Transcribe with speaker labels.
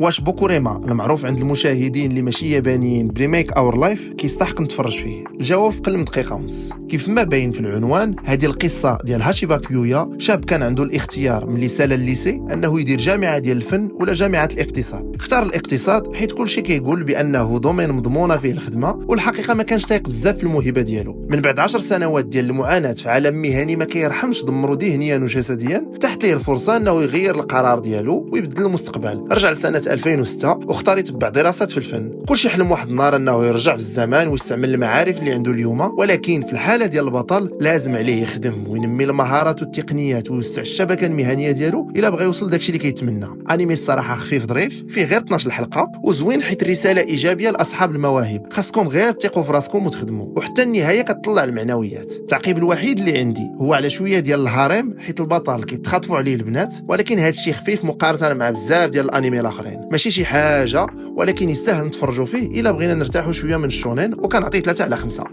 Speaker 1: واش بوكوريما المعروف عند المشاهدين اللي ماشي يابانيين بريميك اور لايف كيستحق نتفرج فيه؟ الجواب في قل من دقيقه ونص. كيف ما باين في العنوان، هذه القصه ديال هاشيبا كيويا، شاب كان عنده الاختيار ملي سال الليسي انه يدير جامعه ديال الفن ولا جامعه الاقتصاد. اختار الاقتصاد حيت كلشي كيقول بانه دومين مضمونه فيه الخدمه، والحقيقه ما كانش لايق بزاف في الموهبه ديالو. من بعد 10 سنوات ديال المعاناه في عالم مهني ما كيرحمش دمرو ذهنيا وجسديا، تحت ليه الفرصه انه يغير القرار ديالو ويبدل المستقبل. رجع لسنه 2006 واختار يتبع دراسات في الفن. كلشي حلم واحد النهار انه يرجع في الزمان ويستعمل المعارف اللي عنده اليوم، ولكن في الحاله ديال البطل لازم عليه يخدم وينمي المهارات والتقنيات ويوسع الشبكه المهنيه ديالو الا بغى يوصل داكشي اللي كيتمنى. انمي الصراحه خفيف ظريف، فيه غير 12 حلقه وزوين حيت الرساله ايجابيه لاصحاب المواهب. خاصكم غير تثقوا في راسكم وتخدموا، وحتى النهايه كتطلع المعنويات. التعقيب الوحيد اللي عندي هو على شويه ديال الهرم، حيت البطل كيتخاطفوا عليه البنات، ولكن هذا الشيء خفيف مقارنه مع بزاف ديال الانمي الاخرين. ماشي شي حاجه، ولكن يستاهل نتفرجوا فيه الا بغينا نرتاحوا شويه من الشونين، وكنعطيه 3 على 5.